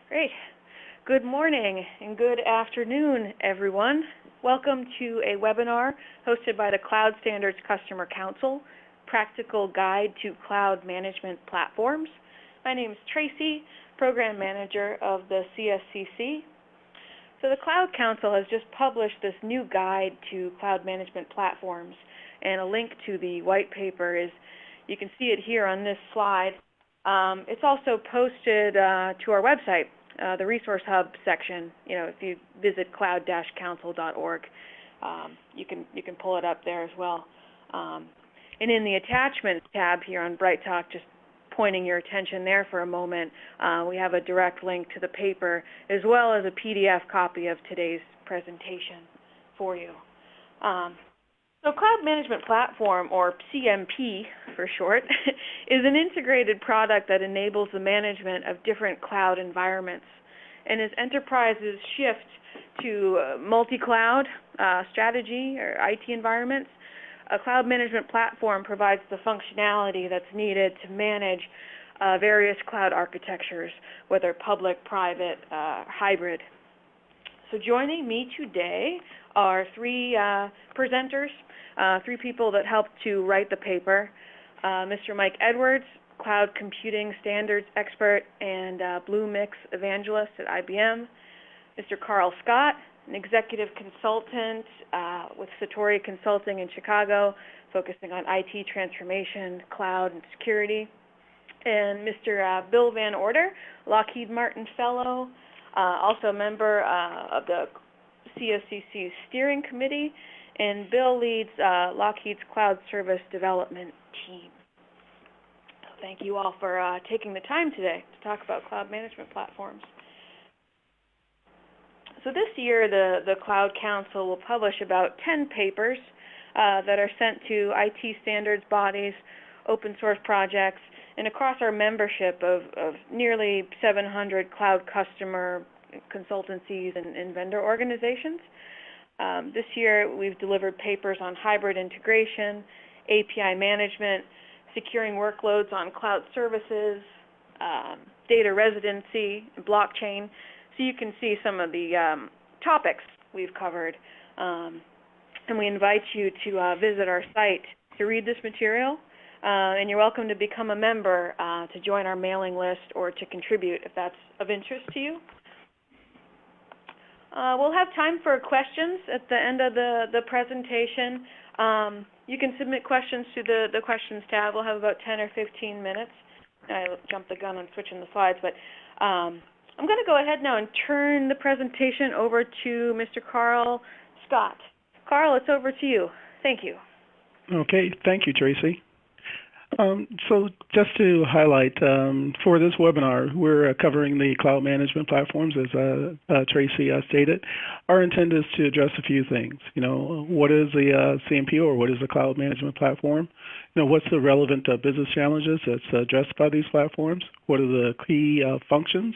Great. Good morning and good afternoon, everyone. Welcome to a webinar hosted by the Cloud Standards Customer Council, Practical Guide to Cloud Management Platforms. My name is Tracy, Program Manager of the CSCC. So the Cloud Council has just published this new guide to cloud management platforms, and a link to the white paper is, you can see it here on this slide. It's also posted to our website, the Resource Hub section. If you visit cloud-council.org, you can pull it up there as well. And in the Attachments tab here on Bright Talk, just pointing your attention there for a moment, we have a direct link to the paper as well as a PDF copy of today's presentation for you. So Cloud Management Platform, or CMP for short, is an integrated product that enables the management of different cloud environments. And as enterprises shift to multi-cloud strategy or IT environments, a Cloud Management Platform provides the functionality that's needed to manage various cloud architectures, whether public, private, hybrid. So joining me today are three presenters, three people that helped to write the paper. Mr. Mike Edwards, Cloud Computing Standards Expert and Blue Mix Evangelist at IBM. Mr. Karl Scott, an Executive Consultant with Satori Consulting in Chicago, focusing on IT transformation, cloud, and security. And Mr. Bill Van Order, Lockheed Martin Fellow, also a member of the CSCC Steering Committee, and Bill leads Lockheed's Cloud Service Development Team. So thank you all for taking the time today to talk about cloud management platforms. So this year, the Cloud Council will publish about 10 papers that are sent to IT standards bodies, open source projects, and across our membership of nearly 700 cloud customer consultancies and vendor organizations. This year, we've delivered papers on hybrid integration, API management, securing workloads on cloud services, data residency, and blockchain. So you can see some of the topics we've covered. And we invite you to visit our site to read this material. And you're welcome to become a member to join our mailing list or to contribute if that's of interest to you. We'll have time for questions at the end of the presentation. You can submit questions to the questions tab. We'll have about 10 or 15 minutes. I jumped the gun on switching the slides, but I'm going to go ahead now and turn the presentation over to Mr. Karl Scott. Karl, it's over to you. Thank you. Okay, thank you, Tracy. So just to highlight, for this webinar, we're covering the cloud management platforms, as Tracy stated. Our intent is to address a few things. What is the CMP, or what is the cloud management platform? What's the relevant business challenges that's addressed by these platforms? What are the key functions?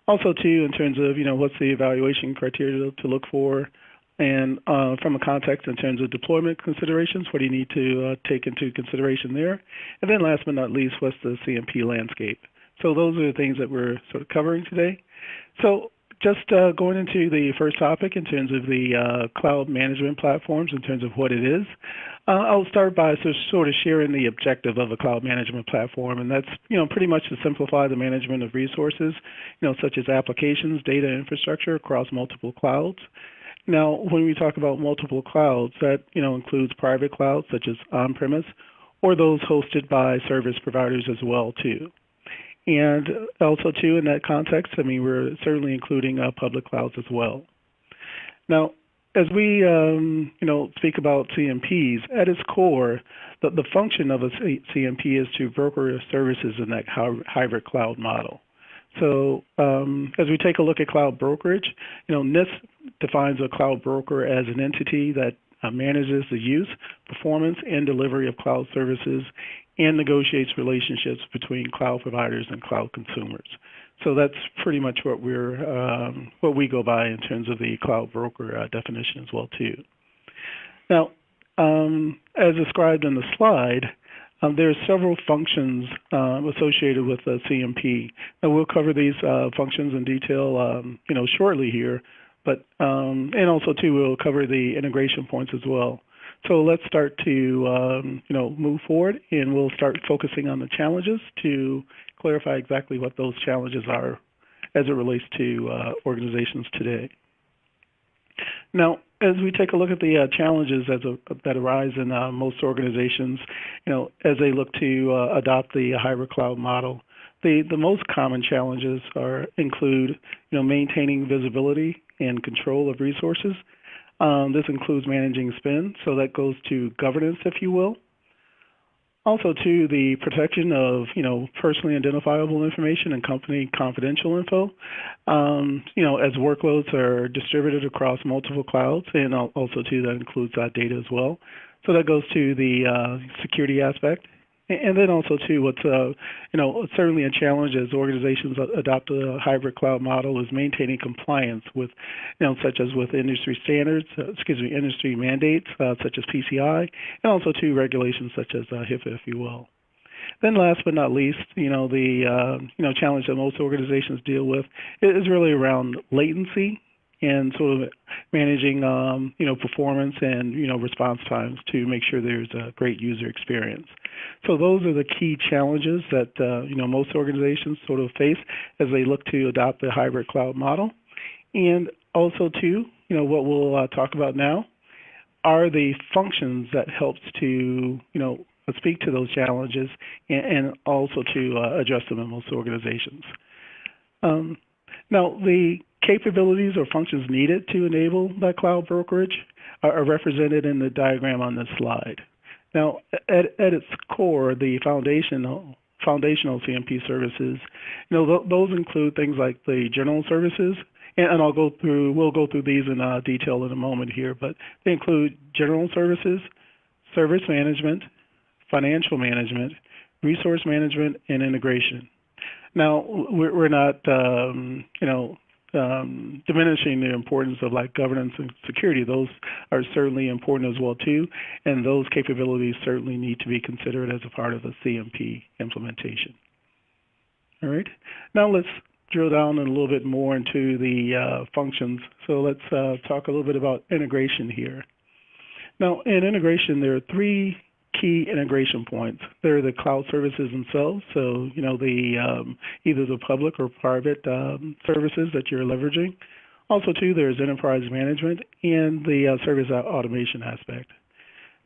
Also, too, in terms of, what's the evaluation criteria to look for? And from a context in terms of deployment considerations, what do you need to take into consideration there? And then last but not least, what's the CMP landscape? So those are the things that we're sort of covering today. So just going into the first topic in terms of the cloud management platforms, in terms of what it is, I'll start by sort of sharing the objective of a cloud management platform, and that's pretty much to simplify the management of resources, such as applications, data infrastructure across multiple clouds. Now, when we talk about multiple clouds, that includes private clouds such as on-premise, or those hosted by service providers as well too. And also too, in that context, we're certainly including public clouds as well. Now, as we speak about CMPs, at its core, the function of a CMP is to broker services in that hybrid cloud model. So as we take a look at cloud brokerage, NIST defines a cloud broker as an entity that manages the use, performance, and delivery of cloud services and negotiates relationships between cloud providers and cloud consumers. So that's pretty much what we go by in terms of the cloud broker definition as well too. Now, as described in the slide, There are several functions associated with the CMP. And we'll cover these functions in detail, shortly here. But and also too, we'll cover the integration points as well. So let's start to move forward, and we'll start focusing on the challenges to clarify exactly what those challenges are as it relates to organizations today. Now, as we take a look at the challenges that arise in most organizations, as they look to adopt the hybrid cloud model, the most common challenges include, maintaining visibility and control of resources. This includes managing spend, so that goes to governance, if you will. Also, too, the protection of, personally identifiable information and company confidential info, as workloads are distributed across multiple clouds, and also, too, that includes data as well. So that goes to the security aspect. And then also, too, what's, certainly a challenge as organizations adopt a hybrid cloud model is maintaining compliance with, such as with industry standards, industry mandates, such as PCI, and also, too, regulations such as HIPAA, if you will. Then last but not least, the challenge that most organizations deal with is really around latency and sort of managing, performance and, response times to make sure there's a great user experience. So those are the key challenges that, most organizations sort of face as they look to adopt the hybrid cloud model. And also, too, what we'll talk about now are the functions that helps to, speak to those challenges and also to address them in most organizations. Now, the capabilities or functions needed to enable that cloud brokerage are represented in the diagram on this slide. Now, at its core, the foundational CMP services, those include things like the general services, and we'll go through these in detail in a moment here, but they include general services, service management, financial management, resource management, and integration. Now, we're not, diminishing the importance of governance and security. Those are certainly important as well too, and those capabilities certainly need to be considered as a part of the CMP implementation. All right. Now let's drill down a little bit more into the functions. So let's talk a little bit about integration here. Now, in integration, there are three key integration points. There are the cloud services themselves, so either the public or private services that you're leveraging. Also, too, there's enterprise management and the service automation aspect.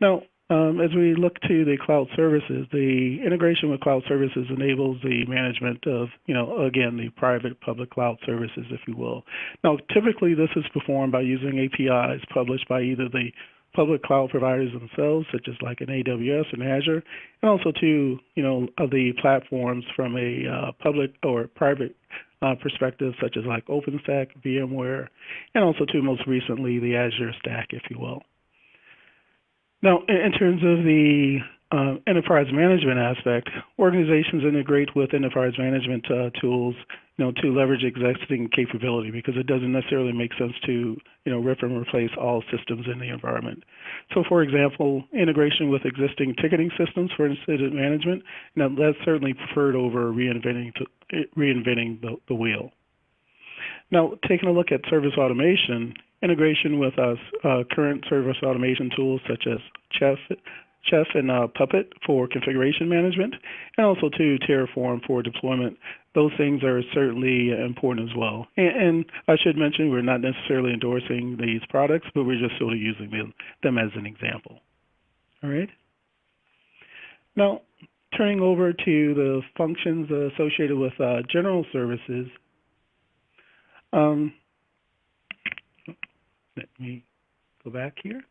Now, as we look to the cloud services, the integration with cloud services enables the management of, again, the private public cloud services, if you will. Now, typically, this is performed by using APIs published by either the public cloud providers themselves, such as like an AWS and Azure, and also to, of the platforms from a public or private perspective, such as like OpenStack, VMware, and also to most recently the Azure Stack, if you will. Now, in terms of the enterprise management aspect, organizations integrate with enterprise management tools, to leverage existing capability, because it doesn't necessarily make sense to, rip and replace all systems in the environment. So, for example, integration with existing ticketing systems for incident management, that's certainly preferred over reinventing the wheel. Now, taking a look at service automation, integration with current service automation tools such as Chef and Puppet for configuration management, and also to Terraform for deployment. Those things are certainly important as well. And I should mention, we're not necessarily endorsing these products, but we're just sort of using them as an example. All right. Now, turning over to the functions associated with general services. Let me go back here.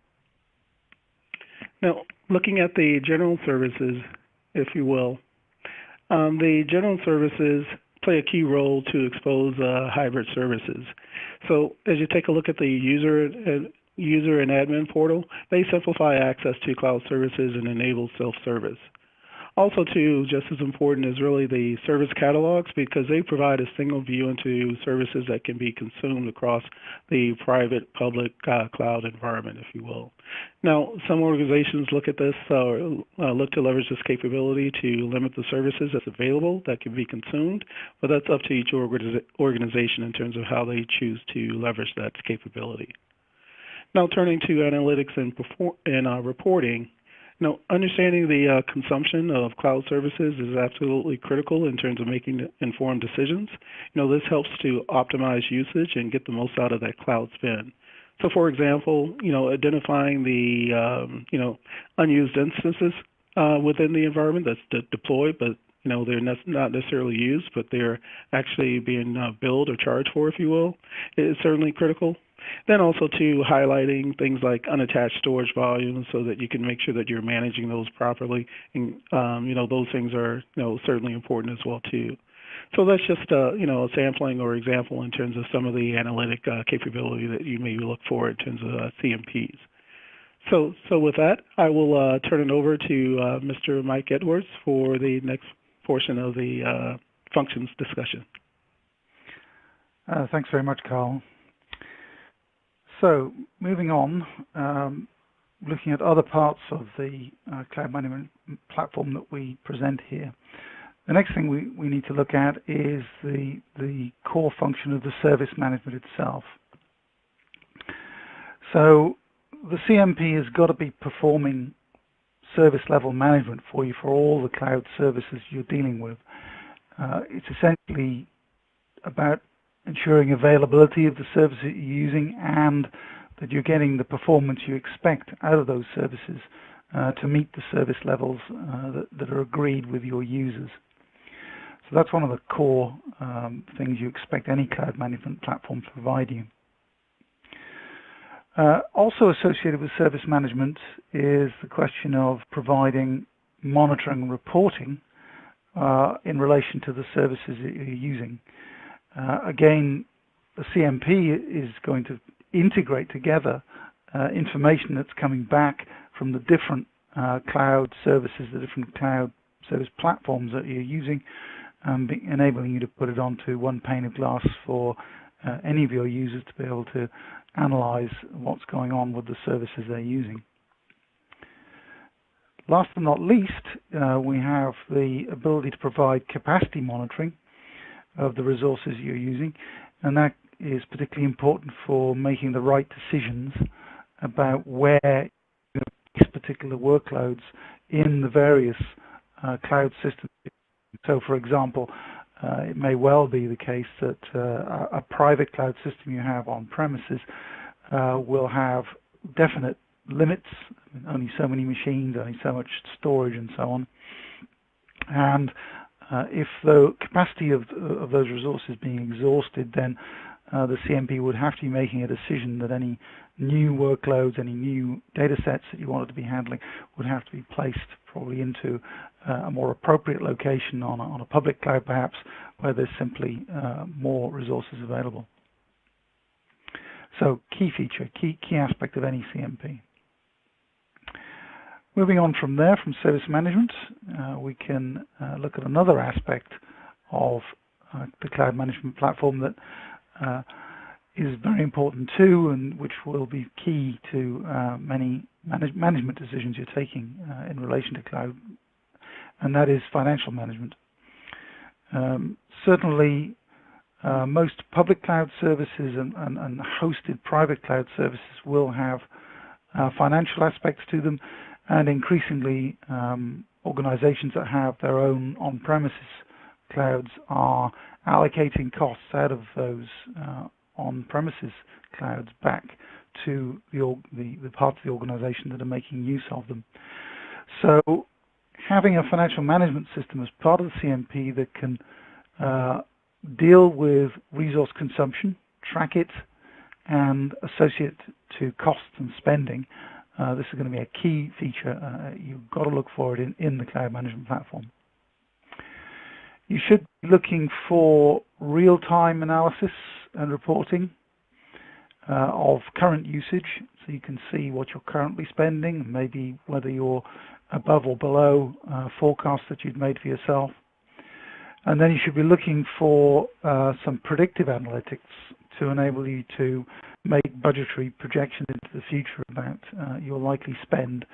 Now, looking at the general services, if you will, the general services play a key role to expose hybrid services. So as you take a look at the user and admin portal, they simplify access to cloud services and enable self-service. Also, too, just as important is really the service catalogs, because they provide a single view into services that can be consumed across the private public cloud environment, if you will. Now, some organizations look at this or look to leverage this capability to limit the services that's available that can be consumed, but that's up to each organization in terms of how they choose to leverage that capability. Now, turning to analytics and reporting. Now, understanding the consumption of cloud services is absolutely critical in terms of making informed decisions. This helps to optimize usage and get the most out of that cloud spend. So, for example, identifying the unused instances within the environment that's deployed, but they're not necessarily used, but they're actually being billed or charged for, if you will, is certainly critical. Then also to highlighting things like unattached storage volumes so that you can make sure that you're managing those properly. And, those things are, certainly important as well, too. So that's just, a sampling or example in terms of some of the analytic capability that you may look for in terms of CMPs. So with that, I will turn it over to Mr. Mike Edwards for the next portion of the functions discussion. Thanks very much, Karl. So moving on, looking at other parts of the cloud management platform that we present here. The next thing we need to look at is the core function of the service management itself. So the CMP has got to be performing service level management for you for all the cloud services you're dealing with. It's essentially about ensuring availability of the services you're using and that you're getting the performance you expect out of those services to meet the service levels that are agreed with your users. So that's one of the core things you expect any cloud management platform to provide you. Also associated with service management is the question of providing monitoring and reporting in relation to the services that you're using. Again, the CMP is going to integrate together information that's coming back from the different cloud services, the different cloud service platforms that you're using, enabling you to put it onto one pane of glass for any of your users to be able to analyze what's going on with the services they're using. Last but not least, we have the ability to provide capacity monitoring of the resources you're using, and that is particularly important for making the right decisions about where you're going to place particular workloads in the various cloud systems. So, for example, it may well be the case that a private cloud system you have on premises will have definite limits, only so many machines, only so much storage, and so on. And if the capacity of those resources being exhausted, then the CMP would have to be making a decision that any new workloads, any new data sets that you wanted to be handling would have to be placed probably into a more appropriate location on a public cloud perhaps, where there's simply more resources available. So key feature, key aspect of any CMP. Moving on from there, from service management, we can look at another aspect of the cloud management platform that is very important too, and which will be key to many management decisions you're taking in relation to cloud, and that is financial management. Certainly, most public cloud services and hosted private cloud services will have financial aspects to them, and increasingly organizations that have their own on-premises clouds are allocating costs out of those on-premises clouds back to the parts of the organization that are making use of them. So having a financial management system as part of the CMP that can deal with resource consumption, track it, and associate to costs and spending, this is going to be a key feature. You've got to look for it in the cloud management platform. You should be looking for real-time analysis and reporting. of current usage, so you can see what you're currently spending, maybe whether you're above or below forecasts that you'd made for yourself. And then you should be looking for some predictive analytics to enable you to make budgetary projections into the future about your likely spend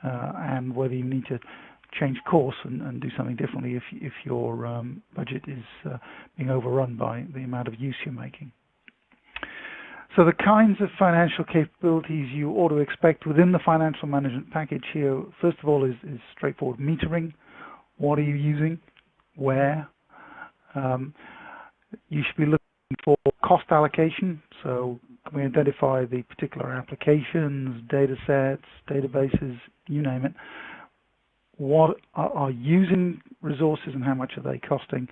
and whether you need to change course and do something differently if your budget is being overrun by the amount of use you're making. So the kinds of financial capabilities you ought to expect within the financial management package here, first of all, is straightforward metering. What are you using? Where? You should be looking for cost allocation. So can we identify the particular applications, data sets, databases, you name it. What are using resources and how much are they costing?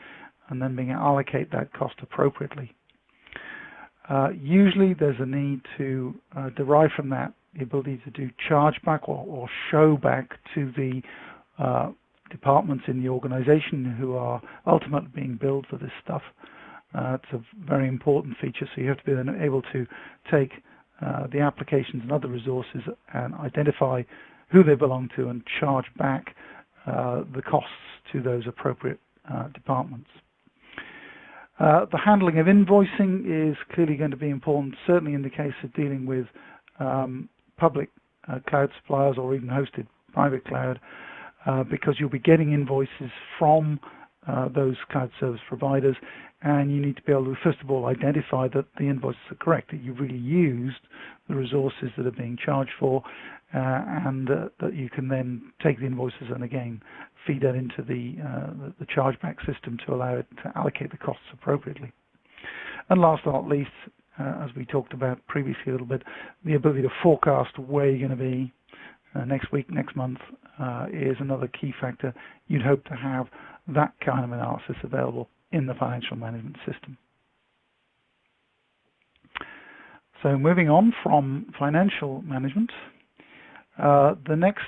And then being able to allocate that cost appropriately. Usually there's a need to derive from that the ability to do chargeback or show back to the departments in the organization who are ultimately being billed for this stuff. It's a very important feature, so you have to be able to take the applications and other resources and identify who they belong to and charge back the costs to those appropriate departments. The handling of invoicing is clearly going to be important, certainly in the case of dealing with public cloud suppliers or even hosted private cloud, because you'll be getting invoices from those cloud service providers, and you need to be able to, first of all, identify that the invoices are correct, that you've really used the resources that are being charged for, and that you can then take the invoices and again feed that into the chargeback system to allow it to allocate the costs appropriately. And last but not least, as we talked about previously a little bit, the ability to forecast where you're going to be next week, next month is another key factor. You'd hope to have that kind of analysis available in the financial management system. So moving on from financial management, the next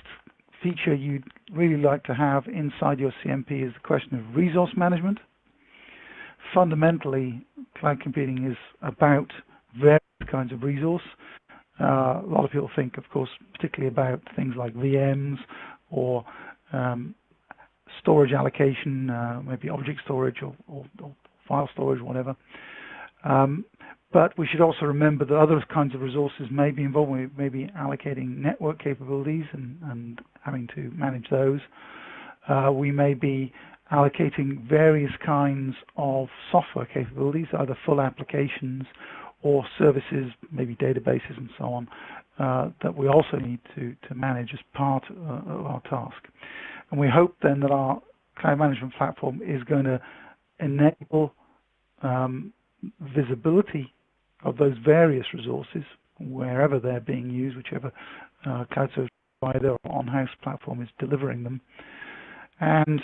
feature you'd really like to have inside your CMP is the question of resource management. Fundamentally, cloud computing is about various kinds of resource. A lot of people think, of course, particularly about things like VMs or storage allocation, maybe object storage or file storage, whatever. But we should also remember that other kinds of resources may be involved. We may be allocating network capabilities and having to manage those. We may be allocating various kinds of software capabilities, either full applications or services, maybe databases and so on, that we also need to manage as part of our task. And we hope then that our cloud management platform is going to enable visibility of those various resources wherever they're being used, whichever cloud service provider or on-house platform is delivering them, and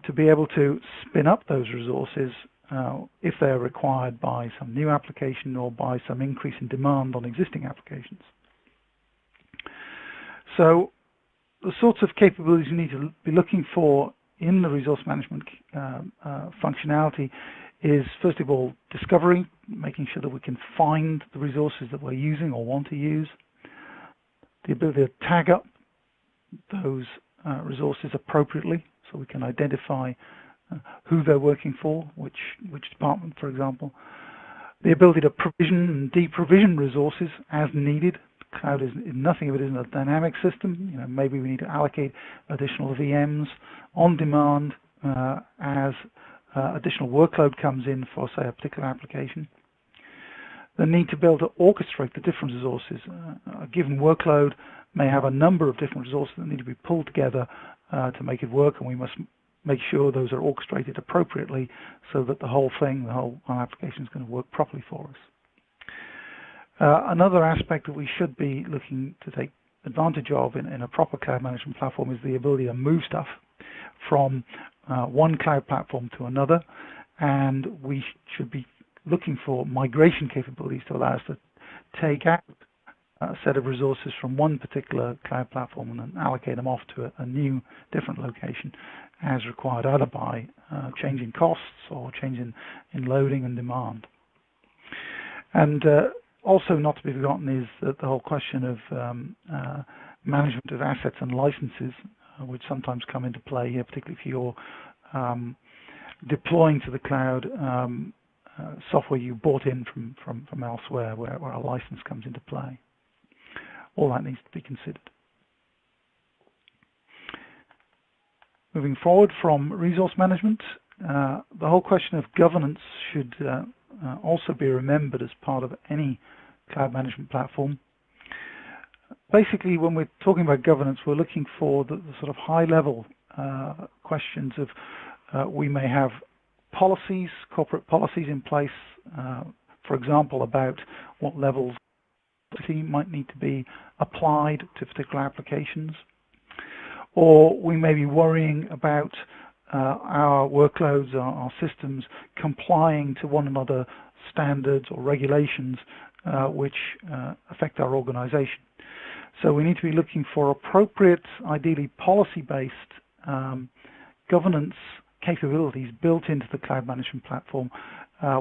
to be able to spin up those resources if they're required by some new application or by some increase in demand on existing applications. So the sorts of capabilities you need to be looking for in the resource management functionality is, first of all, discovery, making sure that we can find the resources that we're using or want to use, the ability to tag up those resources appropriately so we can identify who they're working for, which department, for example, the ability to provision and deprovision resources as needed. Cloud is nothing of it isn't a dynamic system. You know, maybe we need to allocate additional VMs on demand as additional workload comes in for, say, a particular application. The need to be able to orchestrate the different resources. A given workload may have a number of different resources that need to be pulled together to make it work, and we must make sure those are orchestrated appropriately so that the whole thing, the whole application is going to work properly for us. Another aspect that we should be looking to take advantage of in a proper cloud management platform is the ability to move stuff from one cloud platform to another, and we should be looking for migration capabilities to allow us to take out a set of resources from one particular cloud platform and then allocate them off to a new, different location as required, either by changing costs or changing in loading and demand. And Also not to be forgotten is that the whole question of management of assets and licenses, which sometimes come into play here, particularly if you're deploying to the cloud software you bought in from elsewhere, where a license comes into play. All that needs to be considered. Moving forward from resource management, the whole question of governance should also be remembered as part of any cloud management platform. Basically, when we're talking about governance, we're looking for the sort of high-level questions of we may have policies, corporate policies in place, for example, about what levels might need to be applied to particular applications. Or we may be worrying about our workloads, our systems complying to one another standards or regulations which affect our organization. So we need to be looking for appropriate, ideally policy-based governance capabilities built into the cloud management platform,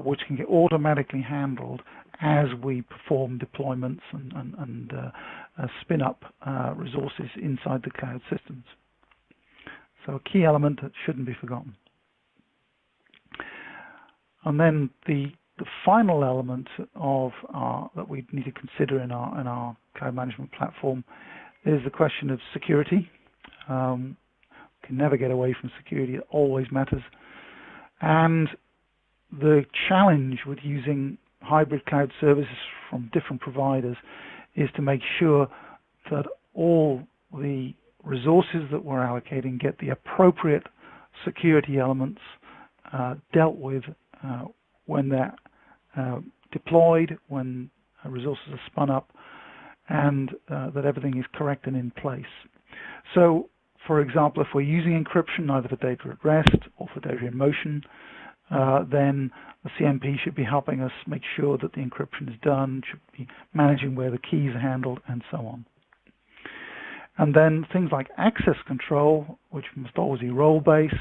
which can get automatically handled as we perform deployments and spin up resources inside the cloud systems. So a key element that shouldn't be forgotten. And then the final element of that we need to consider in our cloud management platform is the question of security. Can never get away from security. It always matters. And the challenge with using hybrid cloud services from different providers is to make sure that all the resources that we're allocating get the appropriate security elements dealt with when they're deployed, when resources are spun up, and that everything is correct and in place. So, for example, if we're using encryption either for data at rest or for data in motion, then the CMP should be helping us make sure that the encryption is done, should be managing where the keys are handled, and so on. And then things like access control, which must always be role-based,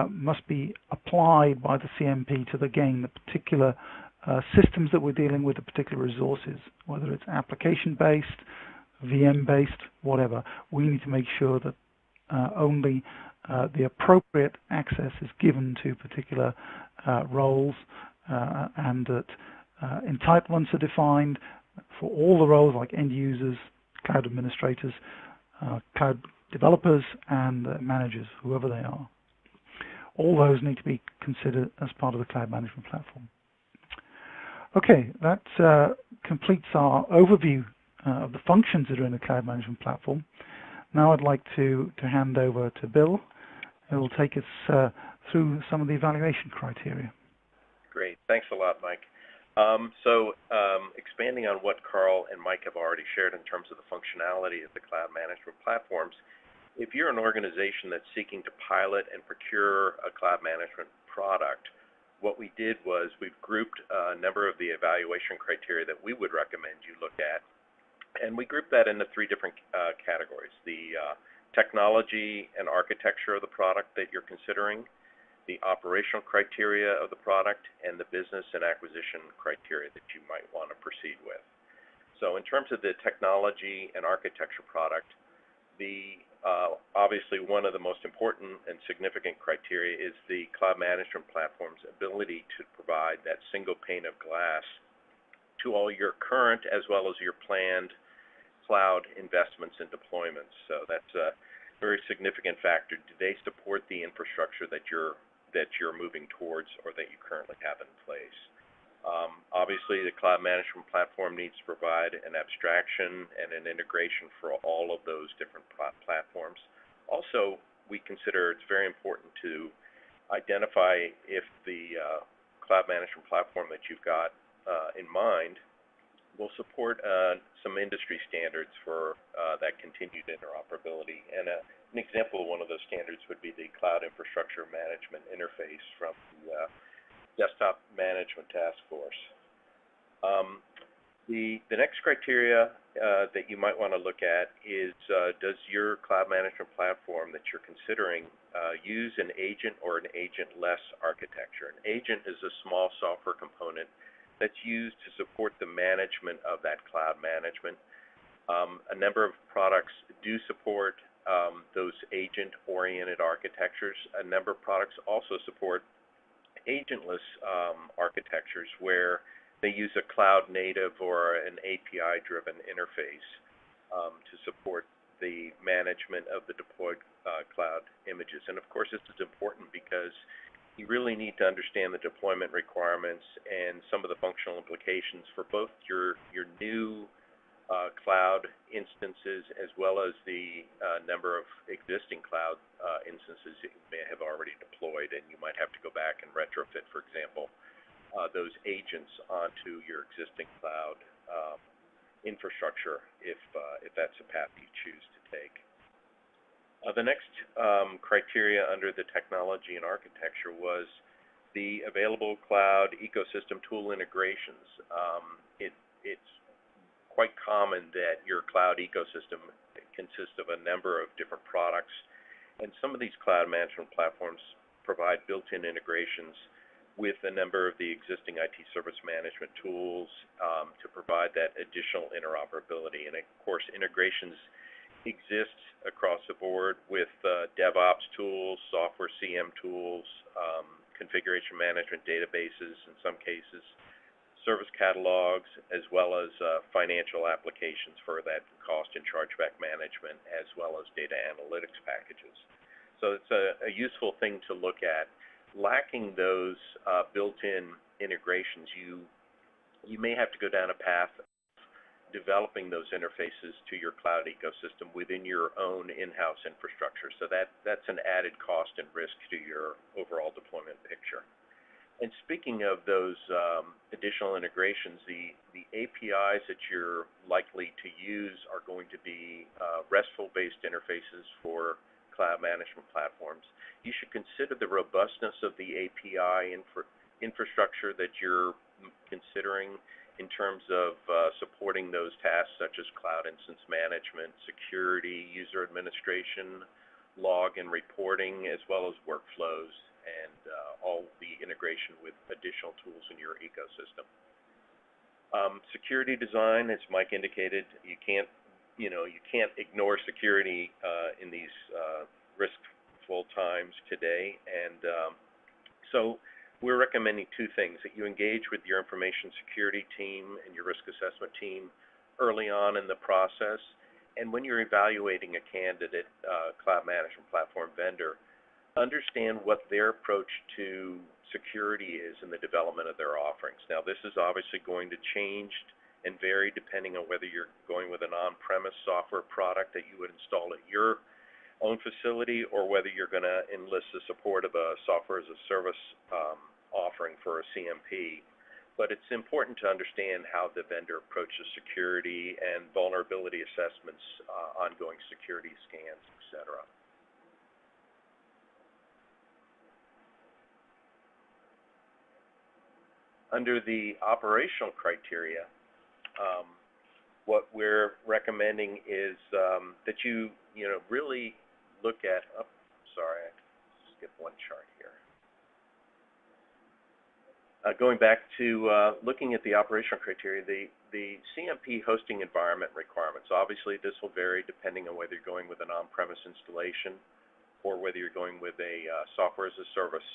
must be applied by the CMP to, again, the particular systems that we're dealing with, the particular resources, whether it's application-based, VM-based, whatever. We need to make sure that only the appropriate access is given to particular roles and that entitlements are defined for all the roles like end users, cloud administrators, cloud developers, and managers, whoever they are. All those need to be considered as part of the cloud management platform. Okay, that completes our overview of the functions that are in the cloud management platform. Now I'd like to hand over to Bill, who will take us through some of the evaluation criteria. Great, thanks a lot, Mike. Expanding on what Karl and Mike have already shared in terms of the functionality of the cloud management platforms, if you're an organization that's seeking to pilot and procure a cloud management product, what we did was we've grouped a number of the evaluation criteria that we would recommend you look at, and we grouped that into three different categories: the technology and architecture of the product that you're considering, the operational criteria of the product, and the business and acquisition criteria that you might want to proceed with. So in terms of the technology and architecture product, obviously one of the most important and significant criteria is the cloud management platform's ability to provide that single pane of glass to all your current as well as your planned cloud investments and deployments. So that's a very significant factor. Do they support the infrastructure that you're moving towards or that you currently have in place? Obviously, the cloud management platform needs to provide an abstraction and an integration for all of those different platforms. Also, we consider it's very important to identify if the cloud management platform that you've got in mind will support some industry standards for that continued interoperability. And an example of one of those standards would be the Cloud Infrastructure Management Interface from the Desktop Management Task Force. The next criteria that you might want to look at is does your cloud management platform that you're considering use an agent or an agent-less architecture? An agent is a small software component that's used to support the management of that cloud management. A number of products do support those agent-oriented architectures. A number of products also support agentless architectures where they use a cloud-native or an API-driven interface to support the management of the deployed cloud images. And of course, this is important because you really need to understand the deployment requirements and some of the functional implications for both your new cloud instances as well as the number of existing cloud instances that you may have already deployed, and you might have to go back and retrofit, for example, those agents onto your existing cloud infrastructure if that's a path you choose to take. The next criteria under the technology and architecture was the available cloud ecosystem tool integrations. It's quite common that your cloud ecosystem consists of a number of different products, and some of these cloud management platforms provide built-in integrations with a number of the existing IT service management tools to provide that additional interoperability. And of course, integrations exist across the board with DevOps tools, software CM tools, configuration management databases in some cases, service catalogs, as well as financial applications for that cost and chargeback management, as well as data analytics packages. So it's a useful thing to look at. Lacking those built-in integrations, you may have to go down a path developing those interfaces to your cloud ecosystem within your own in-house infrastructure. So that's an added cost and risk to your overall deployment picture. And speaking of those additional integrations, the APIs that you're likely to use are going to be RESTful-based interfaces for cloud management platforms. You should consider the robustness of the API infrastructure that you're considering in terms of supporting those tasks such as cloud instance management, security, user administration, log and reporting, as well as workflows and all the integration with additional tools in your ecosystem. Security design, as Mike indicated, you can't ignore security in these riskful times today, and so we're recommending two things: that you engage with your information security team and your risk assessment team early on in the process, and when you're evaluating a candidate cloud management platform vendor, understand what their approach to security is in the development of their offerings. Now, this is obviously going to change and vary depending on whether you're going with an on-premise software product that you would install at your own facility, or whether you're going to enlist the support of a software as a service offering for a CMP. But it's important to understand how the vendor approaches security and vulnerability assessments, ongoing security scans, etc. Under the operational criteria, what we're recommending is that you really look at, I skipped one chart here. Going back to looking at the operational criteria, the CMP hosting environment requirements. Obviously, this will vary depending on whether you're going with an on-premise installation or whether you're going with a software as a service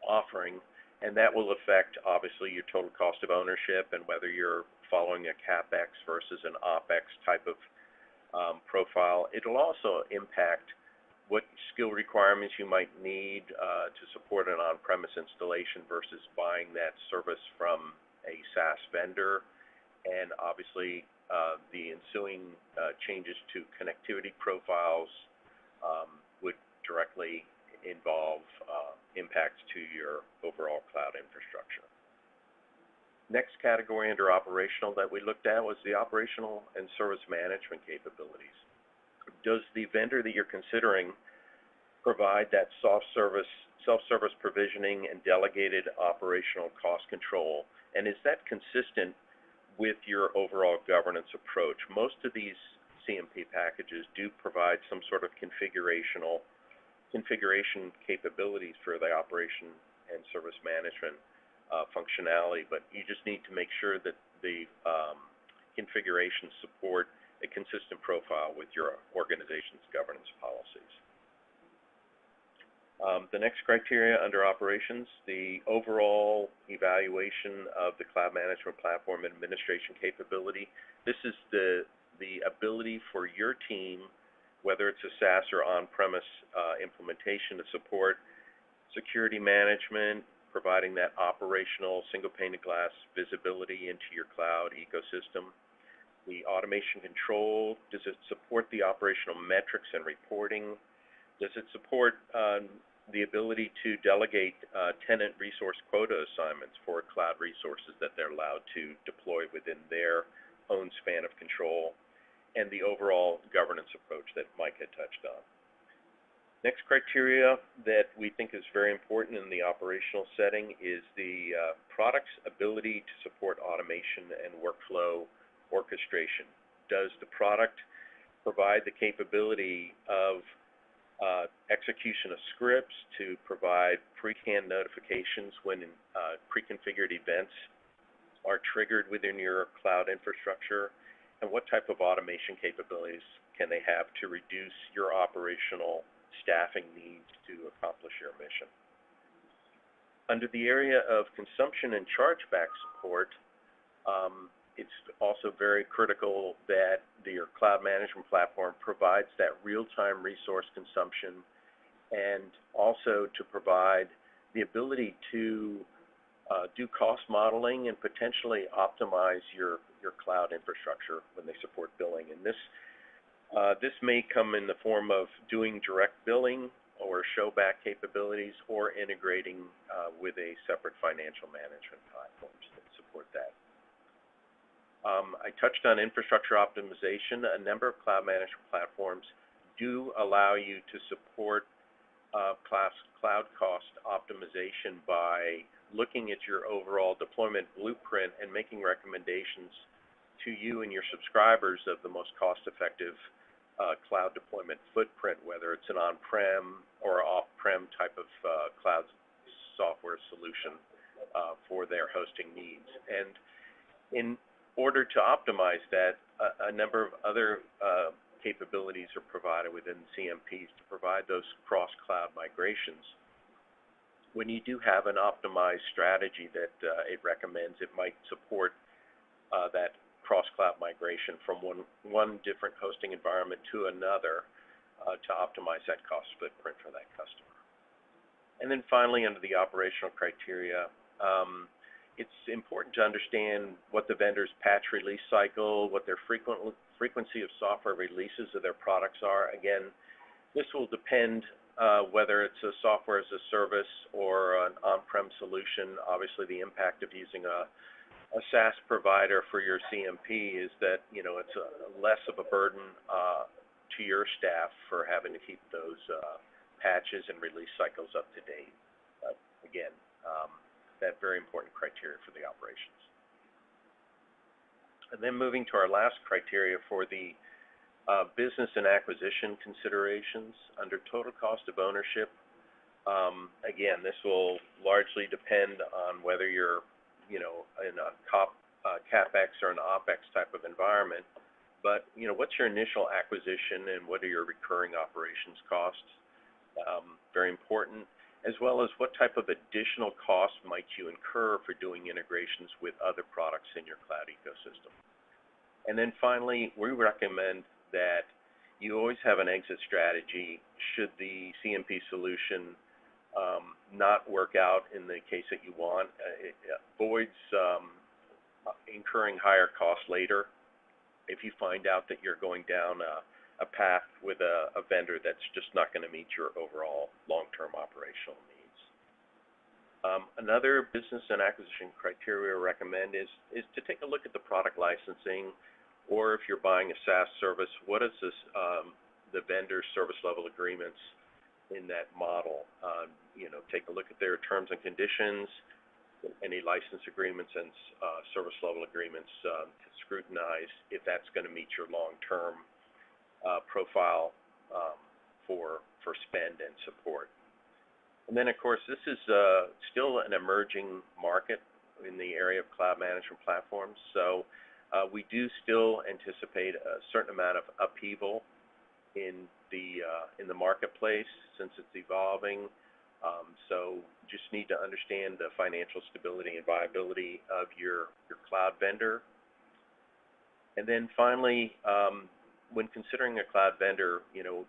offering, and that will affect, obviously, your total cost of ownership and whether you're following a CapEx versus an OpEx type of profile. It'll also impact what skill requirements you might need to support an on-premise installation versus buying that service from a SaaS vendor, and obviously the ensuing changes to connectivity profiles would directly involve impacts to your overall cloud infrastructure. Next category under operational that we looked at was the operational and service management capabilities. Does the vendor that you're considering provide that self-service provisioning and delegated operational cost control? And is that consistent with your overall governance approach? Most of these CMP packages do provide some sort of configuration capabilities for the operation and service management functionality, but you just need to make sure that the configurations support a consistent profile with your organization's governance policies. The next criteria under operations, the overall evaluation of the cloud management platform administration capability. This is the ability for your team, whether it's a SaaS or on-premise implementation, to support security management, providing that operational single pane of glass visibility into your cloud ecosystem. The automation control, does it support the operational metrics and reporting? Does it support the ability to delegate tenant resource quota assignments for cloud resources that they're allowed to deploy within their own span of control, and the overall governance approach that Mike had touched on. Next criteria that we think is very important in the operational setting is the product's ability to support automation and workflow orchestration. Does the product provide the capability of execution of scripts to provide pre-canned notifications when pre-configured events are triggered within your cloud infrastructure? And what type of automation capabilities can they have to reduce your operational staffing needs to accomplish your mission? Under the area of consumption and chargeback support, it's also very critical that your cloud management platform provides that real-time resource consumption, and also to provide the ability to do cost modeling and potentially optimize your cloud infrastructure when they support billing. And this may come in the form of doing direct billing or showback capabilities, or integrating with a separate financial management platforms that support that. I touched on infrastructure optimization. A number of cloud management platforms do allow you to support cloud cost optimization by looking at your overall deployment blueprint and making recommendations to you and your subscribers of the most cost-effective cloud deployment footprint, whether it's an on-prem or off-prem type of cloud software solution for their hosting needs. And in order to optimize that, a number of other capabilities are provided within CMPs to provide those cross-cloud migrations. When you do have an optimized strategy that it recommends, it might support that cross-cloud migration from one different hosting environment to another to optimize that cost footprint for that customer. And then finally, under the operational criteria, it's important to understand what the vendor's patch release cycle, what their frequency of software releases of their products are. Again, this will depend whether it's a software as a service or an on-prem solution. Obviously, the impact of using a SaaS provider for your CMP is that, it's less of a burden to your staff for having to keep those patches and release cycles up to date. But again, that very important criteria for the operations. And then moving to our last criteria for the business and acquisition considerations under total cost of ownership. Again, this will largely depend on whether you're in a CapEx or an OpEx type of environment. But, what's your initial acquisition and what are your recurring operations costs? Very important, as well as what type of additional costs might you incur for doing integrations with other products in your cloud ecosystem. And then finally, we recommend that you always have an exit strategy should the CMP solution not work out in the case that you want. It avoids incurring higher costs later if you find out that you're going down a path with a vendor that's just not going to meet your overall long-term operational needs. Another business and acquisition criteria we recommend is to take a look at the product licensing, or if you're buying a SaaS service, what is this, the vendor's service level agreements in that model? Take a look at their terms and conditions, any license agreements and service level agreements to scrutinize if that's going to meet your long-term profile for spend and support. And then, of course, this is still an emerging market in the area of cloud management platforms. So we do still anticipate a certain amount of upheaval in the marketplace since it's evolving. So just need to understand the financial stability and viability of your cloud vendor. And then finally, when considering a cloud vendor,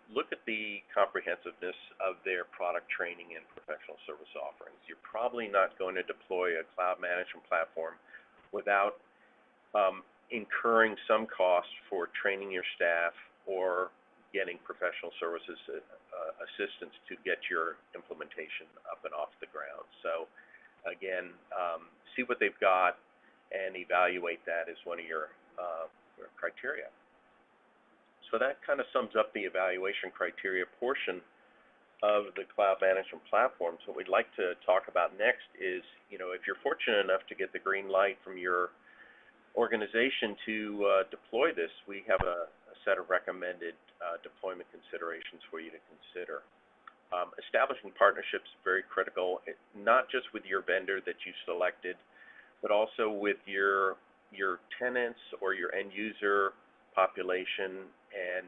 look at the comprehensiveness of their product training and professional service offerings. You're probably not going to deploy a cloud management platform without incurring some cost for training your staff or getting professional services assistance to get your implementation up and off the ground. So again, see what they've got and evaluate that as one of your criteria. So that kind of sums up the evaluation criteria portion of the cloud management platforms. What we'd like to talk about next is, if you're fortunate enough to get the green light from your organization to deploy this, we have a set of recommended deployment considerations for you to consider. Establishing partnerships is very critical, not just with your vendor that you selected, but also with your tenants or your end user population and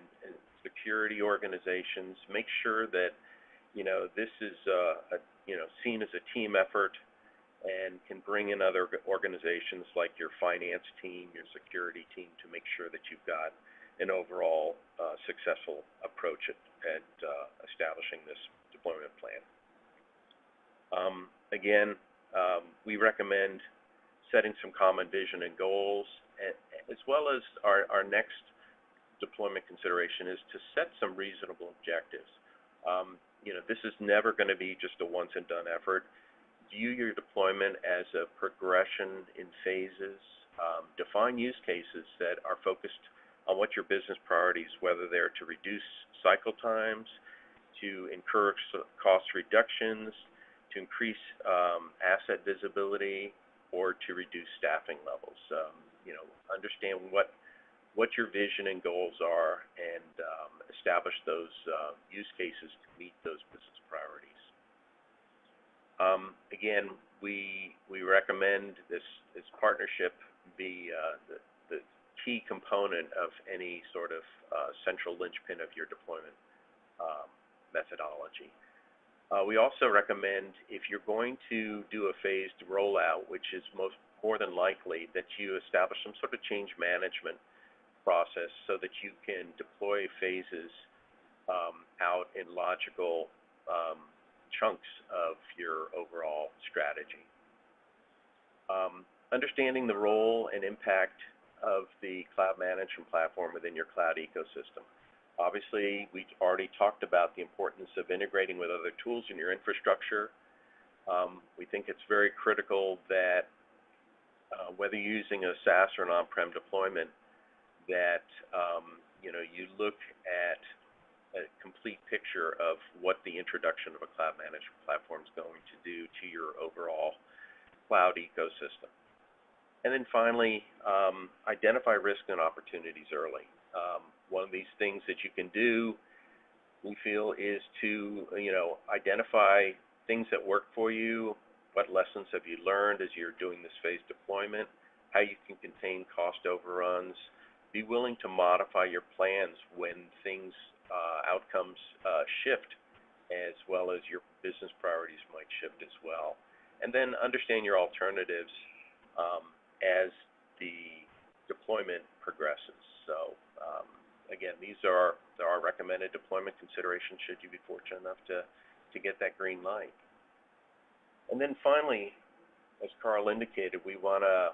security organizations. Make sure that this is seen as a team effort and can bring in other organizations like your finance team, your security team, to make sure that you've got an overall successful approach at establishing this deployment plan. Again, we recommend setting some common vision and goals, as well as our next deployment consideration is to set some reasonable objectives. This is never going to be just a once and done effort. View your deployment as a progression in phases. Define use cases that are focused on what your business priorities, whether they're to reduce cycle times, to encourage cost reductions, to increase asset visibility, or to reduce staffing levels. Understand what your vision and goals are, and establish those use cases to meet those business priorities. Again, we recommend this partnership be the key component of any sort of central linchpin of your deployment methodology. We also recommend, if you're going to do a phased rollout, which is more than likely, that you establish some sort of change management process so that you can deploy phases out in logical chunks of your overall strategy. Understanding the role and impact of the cloud management platform within your cloud ecosystem. Obviously, we already talked about the importance of integrating with other tools in your infrastructure. We think it's very critical that whether you're using a SaaS or an on-prem deployment, that you look at a complete picture of what the introduction of a cloud management platform is going to do to your overall cloud ecosystem. And then finally, identify risks and opportunities early. One of these things that you can do, we feel, is to identify things that work for you. What lessons have you learned as you're doing this phased deployment? How you can contain cost overruns. Be willing to modify your plans when things, outcomes shift, as well as your business priorities might shift as well. And then understand your alternatives as the deployment progresses. So again, these are our recommended deployment considerations should you be fortunate enough to get that green light. And then finally, as Karl indicated, we want to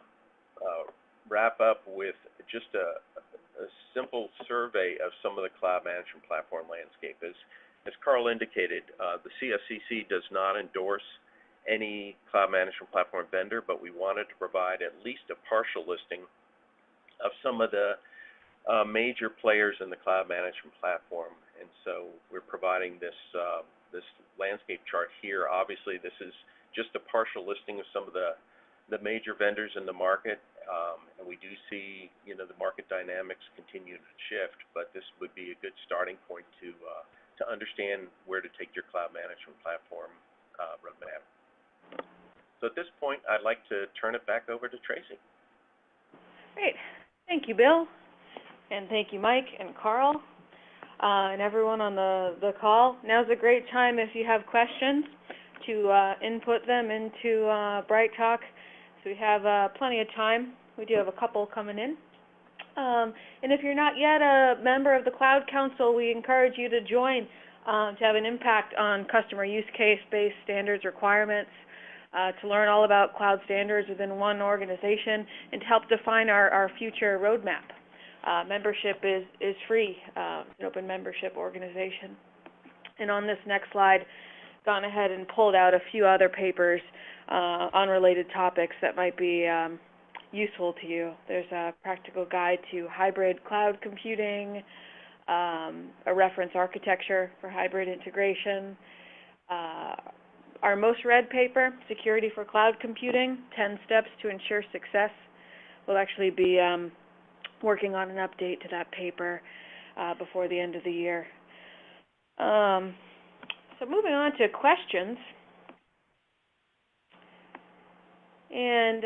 wrap up with just a simple survey of some of the cloud management platform landscape. As Karl indicated, the CSCC does not endorse any cloud management platform vendor, but we wanted to provide at least a partial listing of some of the major players in the cloud management platform. And so we're providing this landscape chart here. Obviously, this is just a partial listing of some of the major vendors in the market, and we do see the market dynamics continue to shift, but this would be a good starting point to understand where to take your cloud management platform roadmap. So at this point, I'd like to turn it back over to Tracy. Great. Thank you, Bill. And thank you, Mike and Karl, and everyone on the call. Now's a great time if you have questions to input them into Bright Talk. So we have plenty of time. We do have a couple coming in. And if you're not yet a member of the Cloud Council, we encourage you to join to have an impact on customer use case-based standards requirements, to learn all about cloud standards within one organization, and to help define our future roadmap. Membership is free, an open membership organization. And on this next slide, gone ahead and pulled out a few other papers on related topics that might be useful to you. There's a practical guide to hybrid cloud computing, a reference architecture for hybrid integration, our most read paper, Security for Cloud Computing, 10 Steps to Ensure Success. We'll actually be working on an update to that paper before the end of the year. So moving on to questions. And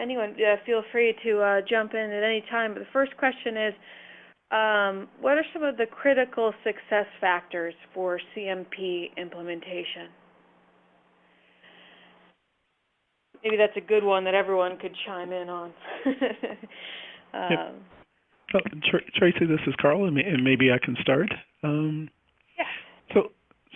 anyone, feel free to jump in at any time. But the first question is, what are some of the critical success factors for CMP implementation? Maybe that's a good one that everyone could chime in on. Tracy, this is Karl, and maybe I can start. Yeah.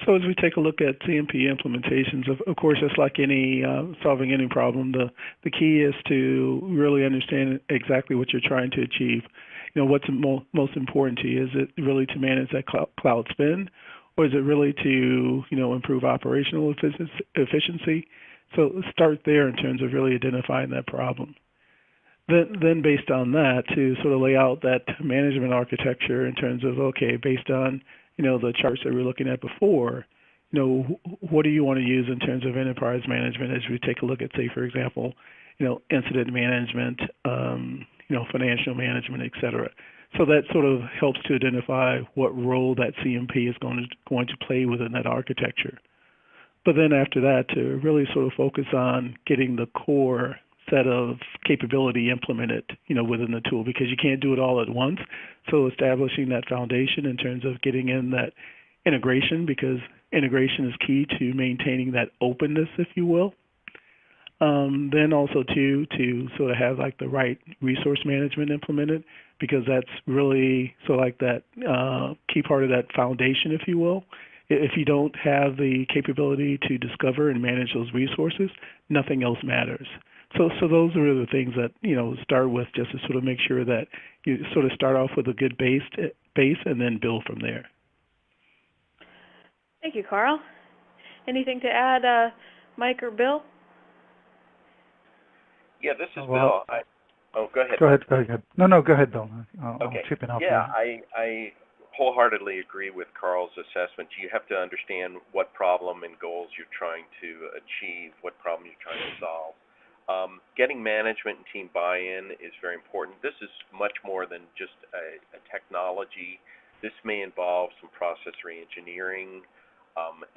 So as we take a look at CMP implementations, of course, it's like any solving any problem. The key is to really understand exactly what you're trying to achieve. You know, what's most important to you? Is it really to manage that cloud spend, or is it really to improve operational efficiency? So start there in terms of really identifying that problem. Then based on that, to sort of lay out that management architecture in terms of, okay, based on the charts that we were looking at before, what do you want to use in terms of enterprise management as we take a look at, say, for example, incident management, financial management, et cetera. So that sort of helps to identify what role that CMP is going to play within that architecture. But then after that, to really sort of focus on getting the core set of capability implemented, within the tool, because you can't do it all at once. So establishing that foundation in terms of getting in that integration, because integration is key to maintaining that openness, if you will. Then also to sort of have like the right resource management implemented, because that's really that key part of that foundation, if you will. If you don't have the capability to discover and manage those resources, nothing else matters. So those are the things that start with, just to sort of make sure that you sort of start off with a good base and then build from there. Thank you, Karl. Anything to add, Mike or Bill? Yeah, this is Bill. Go ahead. Go ahead. No, go ahead, Bill. I'll chip in after Yeah, you. I wholeheartedly agree with Karl's assessment. You have to understand what problem and goals you're trying to achieve, what problem you're trying to solve. Getting management and team buy-in is very important. This is much more than just a technology. This may involve some process reengineering,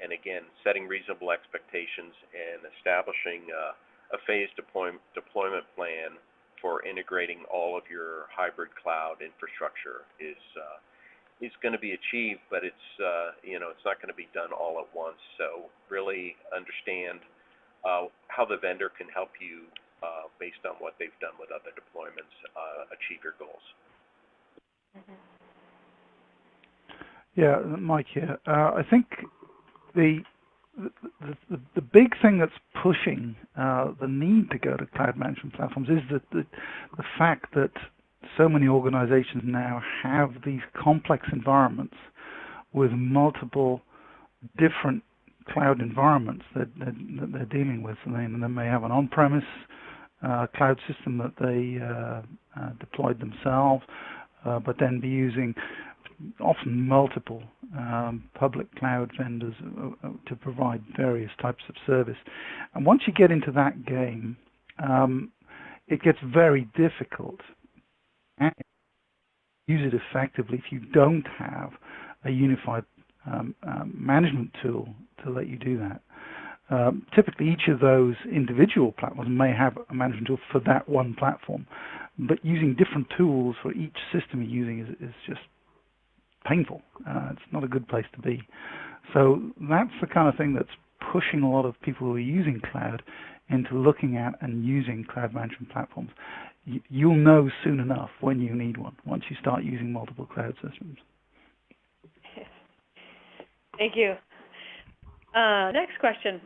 and again, setting reasonable expectations and establishing a phased deployment plan for integrating all of your hybrid cloud infrastructure is going to be achieved, but it's not going to be done all at once. So really understand how the vendor can help you based on what they've done with other deployments, achieve your goals. Yeah, Mike here. I think the big thing that's pushing the need to go to cloud management platforms is the fact that so many organizations now have these complex environments with multiple different cloud environments that they're dealing with. And they may have an on-premise cloud system that they deployed themselves, but then be using often multiple public cloud vendors to provide various types of service. And once you get into that game, it gets very difficult to use it effectively if you don't have a unified management tool to let you do that. Typically, each of those individual platforms may have a management tool for that one platform, but using different tools for each system you're using is just painful. It's not a good place to be. So that's the kind of thing that's pushing a lot of people who are using cloud into looking at and using cloud management platforms. You'll know soon enough when you need one, once you start using multiple cloud systems. Thank you. Next question.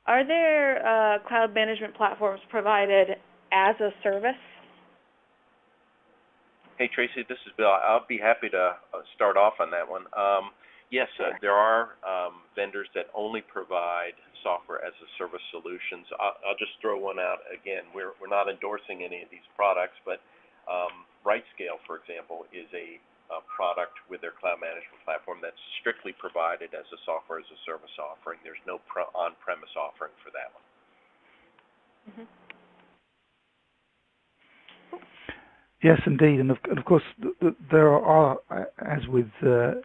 Are there cloud management platforms provided as a service? Hey, Tracy, this is Bill. I'll be happy to start off on that one. Yes, there are vendors that only provide software as a service solutions. I'll just throw one out again. We're not endorsing any of these products, but RightScale, for example, is a product with their cloud management platform that's strictly provided as a software as a service offering. There's no on-premise offering for that one. Mm-hmm. Yes, indeed, and of course there are, as with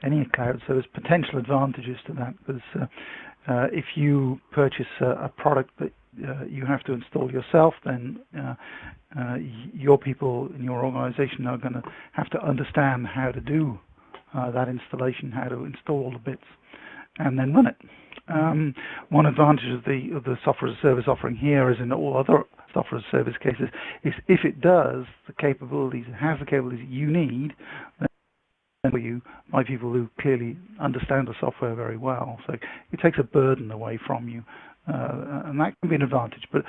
any cloud service, potential advantages to that, because if you purchase a product that you have to install yourself, then your people in your organization are going to have to understand how to do that installation, how to install all the bits, and then run it. One advantage of the software as a service offering here, as in all other software as a service cases, is if it does the capabilities, it has the capabilities you need, then for you by people who clearly understand the software very well. So it takes a burden away from you, and that can be an advantage. But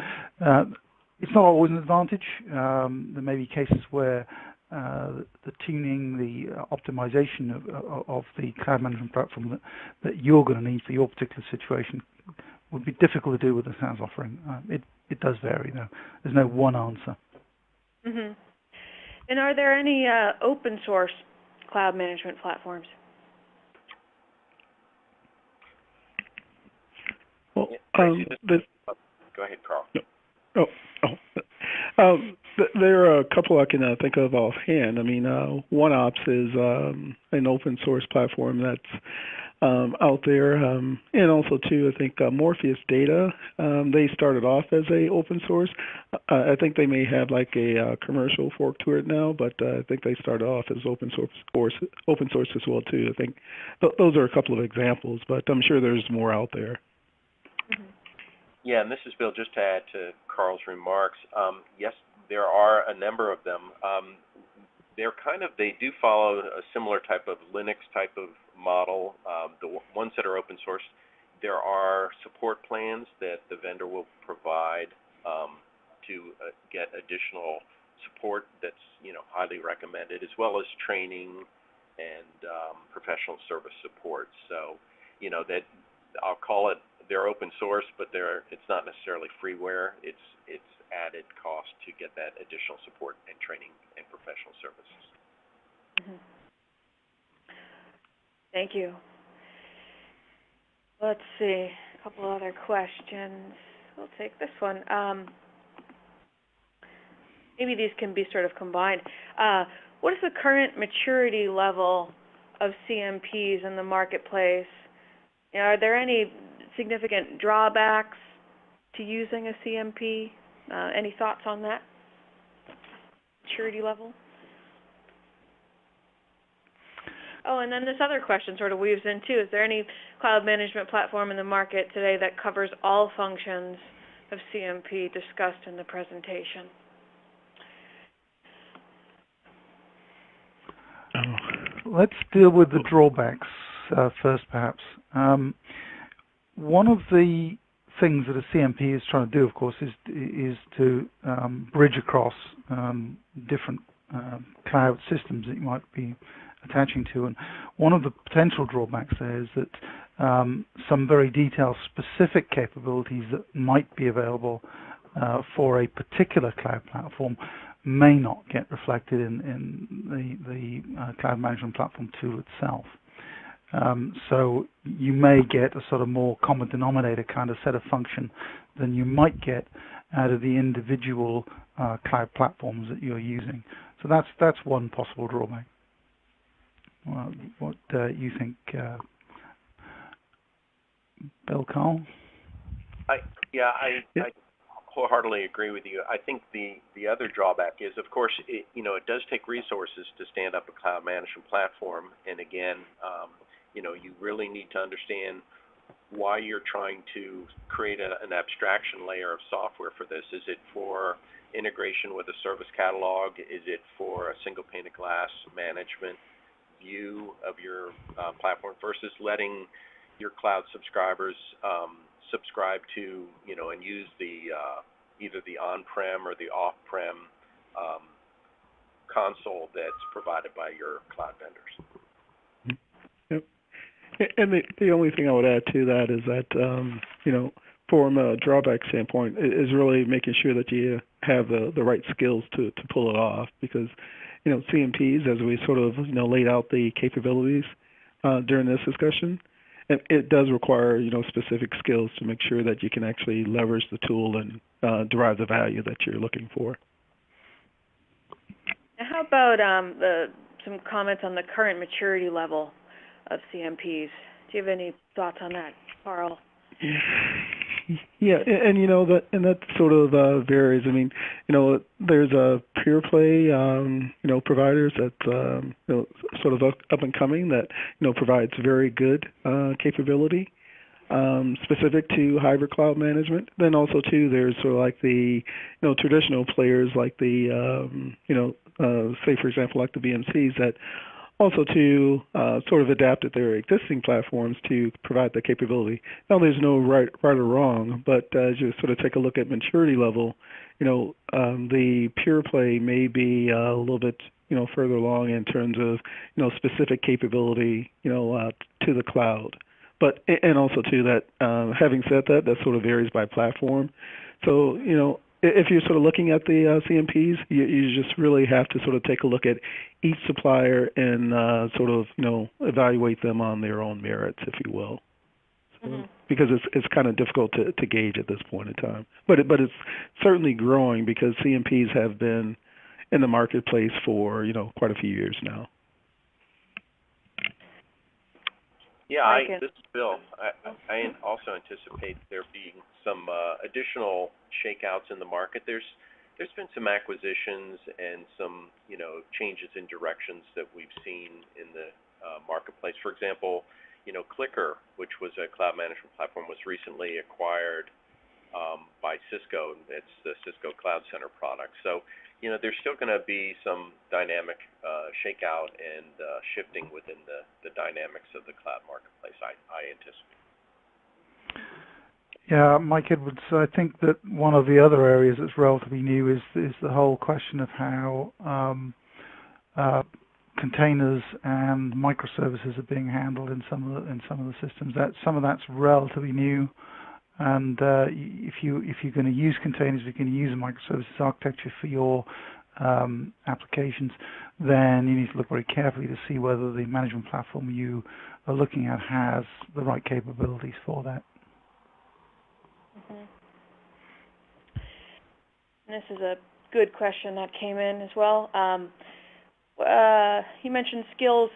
it's not always an advantage. There may be cases where the tuning, the optimization of the cloud management platform that you're going to need for your particular situation would be difficult to do with the SaaS offering. It does vary, though. There's no one answer. Mm-hmm. And are there any open source cloud management platforms? Well, go ahead, Karl. No. There are a couple I can think of offhand. I mean, OneOps is an open source platform that's out there, and also too, I think Morpheus Data. They started off as a open source. I think they may have like a commercial fork to it now, but I think they started off as open source as well too. I think those are a couple of examples, but I'm sure there's more out there. Mm-hmm. Yeah, and this is Bill. Just to add to Karl's remarks, yes, there are a number of them. They do follow a similar type of Linux type of model. The ones that are open source, there are support plans that the vendor will provide to get additional support that's highly recommended, as well as training and professional service support. So that I'll call it, they're open source, but it's not necessarily freeware. It's added cost to get that additional support and training and professional services. Mm-hmm. Thank you. Let's see, a couple other questions. We'll take this one. Maybe these can be sort of combined. What is the current maturity level of CMPs in the marketplace? Are there any significant drawbacks to using a CMP? Any thoughts on that maturity level? Oh, and then this other question sort of weaves in too. Is there any cloud management platform in the market today that covers all functions of CMP discussed in the presentation? Let's deal with the drawbacks first, perhaps. One of the things that a CMP is trying to do, of course, is to bridge across different cloud systems that you might be attaching to. And one of the potential drawbacks there is that some very detailed specific capabilities that might be available for a particular cloud platform may not get reflected in the cloud management platform tool itself. So you may get a sort of more common denominator kind of set of function than you might get out of the individual cloud platforms that you're using. So that's one possible drawback. What you think, Bill, Karl? I wholeheartedly agree with you. I think the other drawback is, of course, it does take resources to stand up a cloud management platform. And again, you really need to understand why you're trying to create an abstraction layer of software for this. Is it for integration with a service catalog? Is it for a single pane of glass management view of your platform versus letting your cloud subscribers subscribe to, and use the either the on-prem or the off-prem console that's provided by your cloud vendors. Yep. And the only thing I would add to that is that, from a drawback standpoint, is really making sure that you have the right skills to pull it off, because, CMPs, as we sort of, laid out the capabilities during this discussion, it does require, specific skills to make sure that you can actually leverage the tool and derive the value that you're looking for. Now, how about some comments on the current maturity level of CMPs? Do you have any thoughts on that, Karl? Yeah, and that sort of varies. I mean, there's a pure play, providers that sort of up and coming that provides very good capability specific to hybrid cloud management. Then also too, there's sort of like the traditional players like the say for example like the VMCs that also to sort of adapted their existing platforms to provide the capability. Now, there's no right or wrong, but as you sort of take a look at maturity level, the pure play may be a little bit, further along in terms of, specific capability, to the cloud. But, and also too that, having said that, that sort of varies by platform. So, if you're sort of looking at the CMPs, you just really have to sort of take a look at each supplier and sort of, evaluate them on their own merits, if you will. So, because it's kind of difficult to gauge at this point in time. But it's certainly growing because CMPs have been in the marketplace for, quite a few years now. Yeah, this is Bill. I also anticipate there being some additional shakeouts in the market. There's been some acquisitions and some changes in directions that we've seen in the marketplace. For example, Clicker, which was a cloud management platform, was recently acquired by Cisco. It's the Cisco Cloud Center product. So there's still going to be some dynamic shakeout and shifting within the dynamics of the cloud marketplace, I anticipate. Yeah, Mike Edwards, I think that one of the other areas that's relatively new is the whole question of how containers and microservices are being handled in some of the systems. Some of that's relatively new. And if you're going to use containers, if you're going to use a microservices architecture for your applications, then you need to look very carefully to see whether the management platform you are looking at has the right capabilities for that. And this is a good question that came in as well. You mentioned skills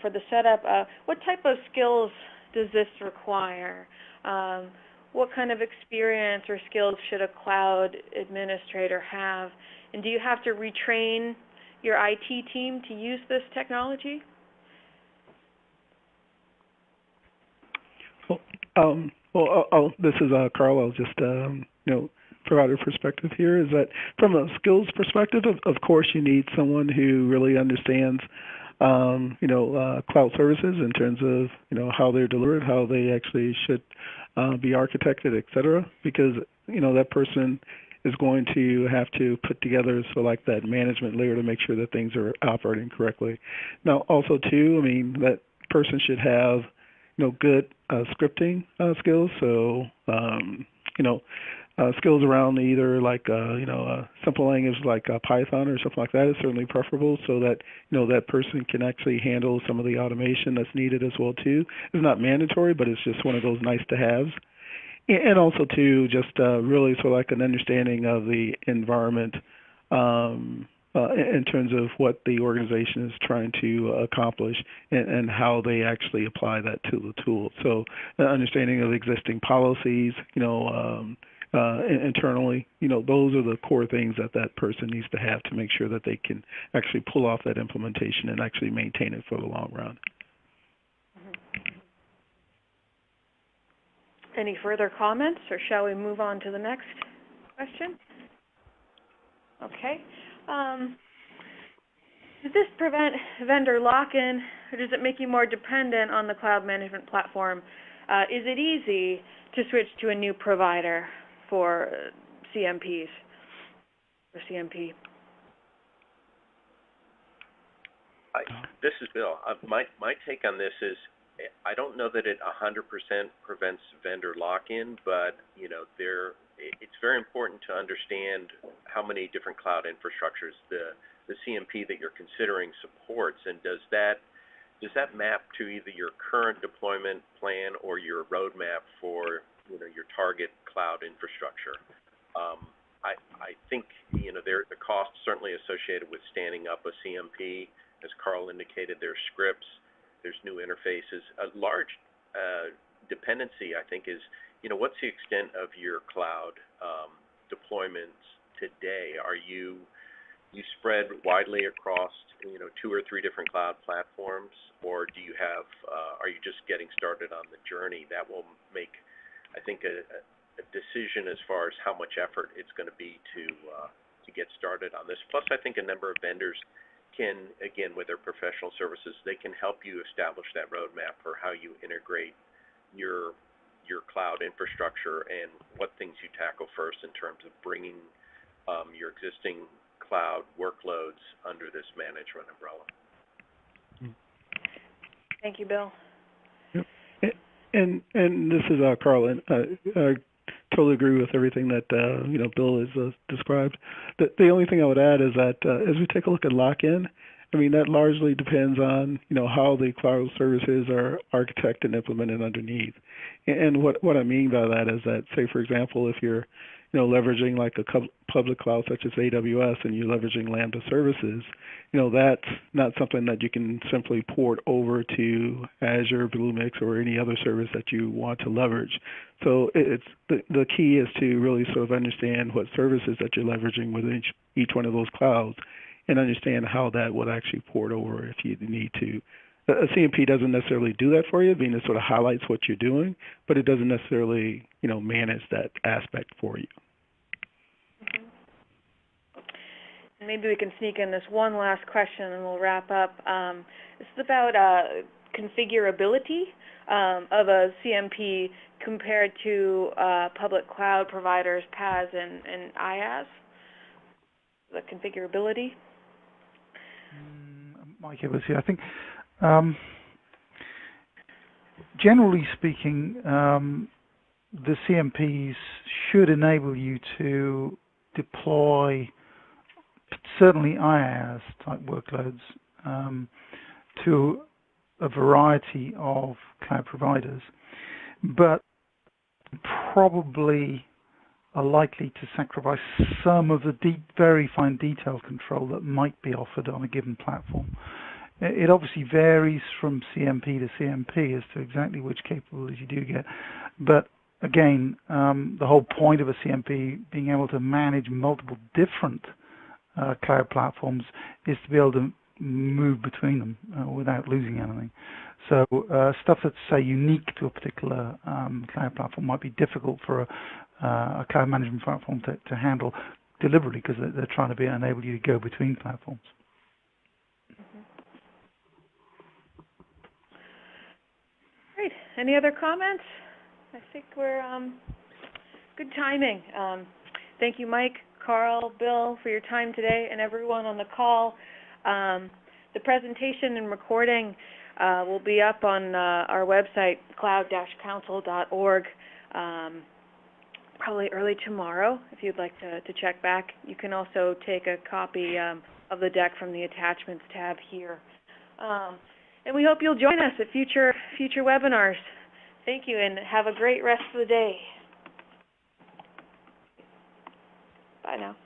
for the setup. What type of skills does this require? What kind of experience or skills should a cloud administrator have? And do you have to retrain your IT team to use this technology? This is Karl. I'll just provide a perspective here. Is that from a skills perspective, of course, you need someone who really understands cloud services in terms of how they're delivered, how they actually should be architected, et cetera, because that person is going to have to put together like that management layer to make sure that things are operating correctly. Now, also too, that person should have good scripting skills. So skills around either like a simple language like Python or something like that is certainly preferable, so that that person can actually handle some of the automation that's needed as well too. It's not mandatory, but it's just one of those nice to haves. And also too, just really sort of like an understanding of the environment, in terms of what the organization is trying to accomplish and how they actually apply that to the tool. So understanding of existing policies, internally, those are the core things that that person needs to have to make sure that they can actually pull off that implementation and actually maintain it for the long run. Any further comments, or shall we move on to the next question? Okay. Does this prevent vendor lock-in, or does it make you more dependent on the cloud management platform? Is it easy to switch to a new provider for CMPs or CMP? This is Bill. My take on this is I don't know that it 100% prevents vendor lock-in, but it's very important to understand how many different cloud infrastructures the CMP that you're considering supports, and does that map to either your current deployment plan or your roadmap for your target cloud infrastructure. I think there are the costs certainly associated with standing up a CMP. As Karl indicated, there's scripts, there's new interfaces. A large dependency, I think, is what's the extent of your cloud deployments today? Are you spread widely across 2 or 3 different cloud platforms, or do you have are you just getting started on the journey? That will make, I think, a decision as far as how much effort it's going to be to get started on this. Plus, I think a number of vendors can, again, with their professional services, they can help you establish that roadmap for how you integrate your cloud infrastructure and what things you tackle first in terms of bringing your existing cloud workloads under this management umbrella. Thank you, Bill. Yep. And this is Karl, and I totally agree with everything that Bill has described. The only thing I would add is that as we take a look at lock-in, that largely depends on how the cloud services are architected and implemented underneath. And what I mean by that is that, say for example, if you're leveraging like a public cloud such as AWS and you're leveraging Lambda services, that's not something that you can simply port over to Azure, Bluemix, or any other service that you want to leverage. So it's the key is to really sort of understand what services that you're leveraging within each one of those clouds and understand how that would actually port over if you need to. A CMP doesn't necessarily do that for you, being it sort of highlights what you're doing, but it doesn't necessarily, manage that aspect for you. Mm-hmm. Maybe we can sneak in this one last question and we'll wrap up. This is about configurability of a CMP compared to public cloud providers, PaaS and IaaS. The configurability. Mike Evers here. I think generally speaking, the CMPs should enable you to deploy certainly IaaS type workloads to a variety of cloud providers, but probably are likely to sacrifice some of the very fine detail control that might be offered on a given platform. It obviously varies from CMP to CMP as to exactly which capabilities you do get, but again, the whole point of a CMP being able to manage multiple different cloud platforms is to be able to move between them without losing anything. So stuff that's, say, unique to a particular cloud platform might be difficult for a cloud management platform to handle deliberately because they're trying to enable you to go between platforms. Great. Any other comments? I think we're good timing. Thank you, Mike, Karl, Bill, for your time today, and everyone on the call. The presentation and recording will be up on our website, cloud-council.org, probably early tomorrow, if you'd like to check back. You can also take a copy of the deck from the attachments tab here. And we hope you'll join us at future webinars. Thank you, and have a great rest of the day. Bye now.